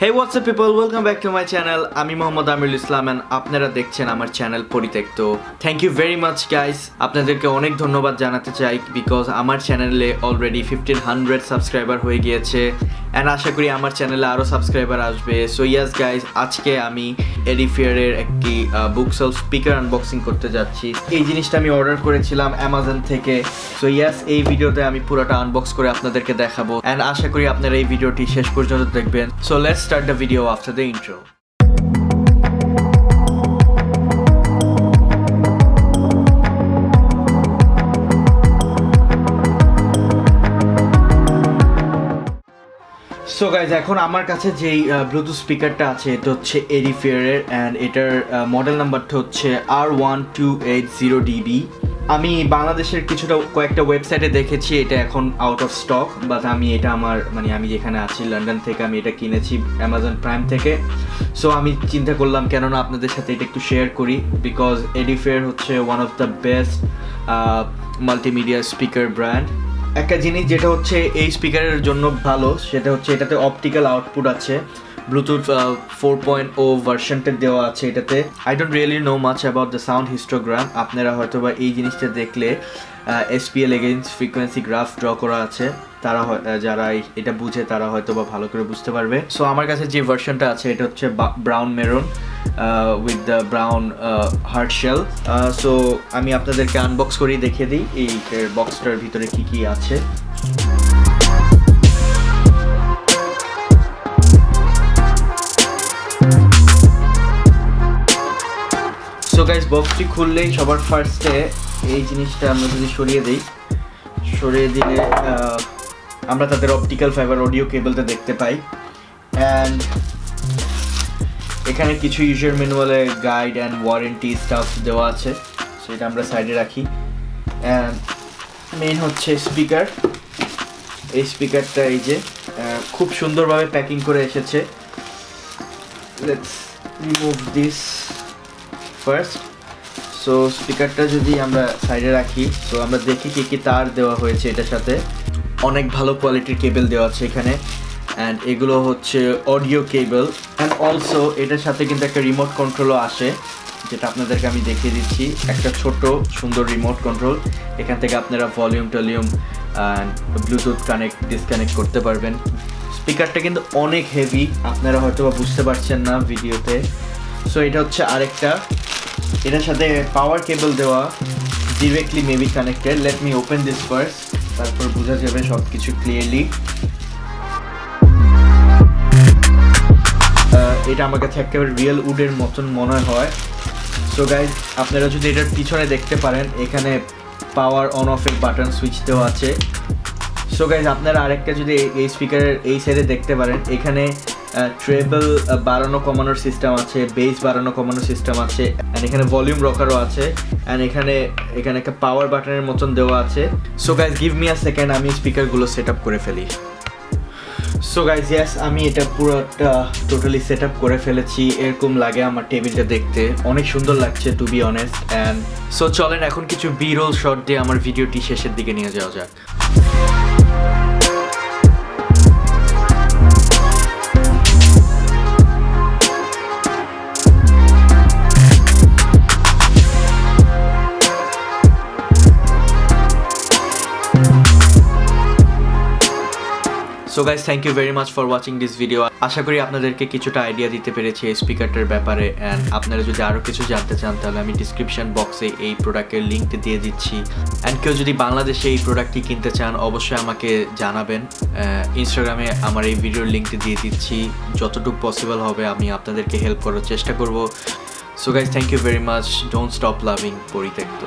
Hey, what's up people, welcome back to my channel. আমি Mohammad Amirul Islam and আপনারা দেখছেন আমার চ্যানেল পরিত্যক্ত। Thank you very much guys, আপনাদেরকে অনেক ধন্যবাদ জানাতে চাই বিকজ আমার চ্যানেলে অলরেডি 1500 সাবস্ক্রাইবার হয়ে গিয়েছে and আশা করি আমার চ্যানেলে আরও সাবস্ক্রাইবার আসবে। সো ইয়েস গাইস, আজকে আমি এডিফিয়ারের একটি বুকসেলফ স্পিকার আনবক্সিং করতে যাচ্ছি। এই জিনিসটা আমি অর্ডার করেছিলাম অ্যামাজন থেকে। সো ইয়েস, এই ভিডিওতে আমি পুরোটা আনবক্স করে আপনাদেরকে দেখাবো and আশা করি আপনারা এই ভিডিওটি শেষ পর্যন্ত দেখবেন। So let's start the video after the intro. So guys, এখন আমার কাছে যেই ব্লুটুথ স্পিকারটা আছে এটা হচ্ছে এডিফিয়ারের অ্যান্ড এটার মডেল নাম্বারটা হচ্ছে R1280DB। আমি বাংলাদেশের কয়েকটা ওয়েবসাইটে দেখেছি এটা এখন আউট অফ স্টক, বাট আমি এটা আমি যেখানে আছি লন্ডন থেকে আমি এটা কিনেছি অ্যামাজন প্রাইম থেকে। সো আমি চিন্তা করলাম কেননা আপনাদের সাথে এটা একটু শেয়ার করি বিকজ এডিফিয়ার হচ্ছে one of the best multimedia speaker brand. একটা জিনিস যেটা হচ্ছে এই স্পিকারের জন্য ভালো সেটা হচ্ছে এটাতে অপটিক্যাল আউটপুট আছে, ব্লুটুথ 4.0 ভার্সনটা দেওয়া আছে এটাতে। I don't really no much about the sound histogram. আপনারা হয়তো বা এই জিনিসটা দেখলে SPL against frequency graph draw করা আছে, তারা যারা এটা বুঝে তারা হয়তো বা ভালো করে বুঝতে পারবে। সো আমার কাছে যে ভার্সনটা আছে এটা হচ্ছে brown maroon with the brown heart shell. So আমি আপনাদেরকে আনবক্স করেই দেখিয়ে দিই এই বক্সটার ভিতরে কি কি আছে। সো গাইস, বক্সটি খুললেই সবার ফার্স্টে এই জিনিসটা আমরা যদি সরিয়ে দিলে আমরা তাদের অপটিক্যাল ফাইবার অডিও কেবলটা দেখতে পাই অ্যান্ড এখানে কিছু ইউজার ম্যানুয়ালে গাইড অ্যান্ড ওয়ারেন্টি স্টাফ দেওয়া আছে, সেটা আমরা সাইডে রাখি। অ্যান্ড মেইন হচ্ছে স্পিকার। এই স্পিকারটা এই যে খুব সুন্দরভাবে প্যাকিং করে এসেছে। Let's remove this first. So স্পিকারটা যদি আমরা সাইডে রাখি, সো আমরা দেখি কি তার দেওয়া হয়েছে এটার সাথে। অনেক ভালো কোয়ালিটির কেবল দেওয়া আছে এখানে অ্যান্ড এগুলো হচ্ছে অডিও কেবল অ্যান্ড অলসো এটার সাথে কিন্তু একটা রিমোট কন্ট্রোলও আসে, যেটা আপনাদেরকে আমি দেখিয়ে দিচ্ছি। একটা ছোট সুন্দর রিমোট কন্ট্রোল, এখান থেকে আপনারা ভলিউম টলিউম অ্যান্ড ব্লুটুথ ডিসকানেক্ট করতে পারবেন। স্পিকারটা কিন্তু অনেক হেভি, আপনারা হয়তো বা বুঝতে পারছেন না ভিডিওতে। সো এটা হচ্ছে আরেকটা, এটার সাথে পাওয়ার কেবল দেওয়া, directly maybe connected. Let me open this first, তারপর বোঝা যাবে সব কিছু ক্লিয়ারলি। এটা আমার কাছে একেবারে রিয়েল উডের মতন মনে হয়। সো গাইজ, আপনারা যদি এটার পিছনে দেখতে পারেন এখানে পাওয়ার অন অফের বাটন সুইচ দেওয়া আছে। সো গাইজ, আপনারা আরেকটা যদি এই স্পিকারের এই সাইডে দেখতে পারেন এখানে ট্রেবল বাড়ানো কমানোর সিস্টেম আছে, বেস বাড়ানো কমানোর সিস্টেম আছে অ্যান্ড এখানে ভলিউম রকারও আছে অ্যান্ড এখানে একটা পাওয়ার বাটনের মতন দেওয়া আছে। So guys, give me a second, আমি স্পিকারগুলো সেট আপ করে ফেলি। সো গাইজ, ইয়েস, আমি এটা পুরোটা টোটালি সেট আপ করে ফেলেছি। এরকম লাগে আমার টেবিলটা দেখতে, অনেক সুন্দর লাগছে to be honest. And so চলেন এখন কিছু বি রোল শট দিয়ে আমার ভিডিওটি শেষের দিকে নিয়ে যাওয়া যাক। So guys, thank you very much for watching this video. আশা করি আপনাদেরকে কিছুটা আইডিয়া দিতে পেরেছি এই স্পিকারটার ব্যাপারে অ্যান্ড আপনারা যদি আরও কিছু জানতে চান তাহলে আমি ডিসক্রিপশন বক্সে এই প্রোডাক্টের লিঙ্কটি দিয়ে দিচ্ছি অ্যান্ড কেউ যদি বাংলাদেশে এই প্রোডাক্টটি কিনতে চান অবশ্যই আমাকে জানাবেন। ইনস্টাগ্রামে আমার এই ভিডিওর লিঙ্কটি দিয়ে দিচ্ছি, যতটুকু পসিবল হবে আমি আপনাদেরকে হেল্প করার চেষ্টা করব। So guys, thank you very much, don't stop loving পরিত্যক্ত।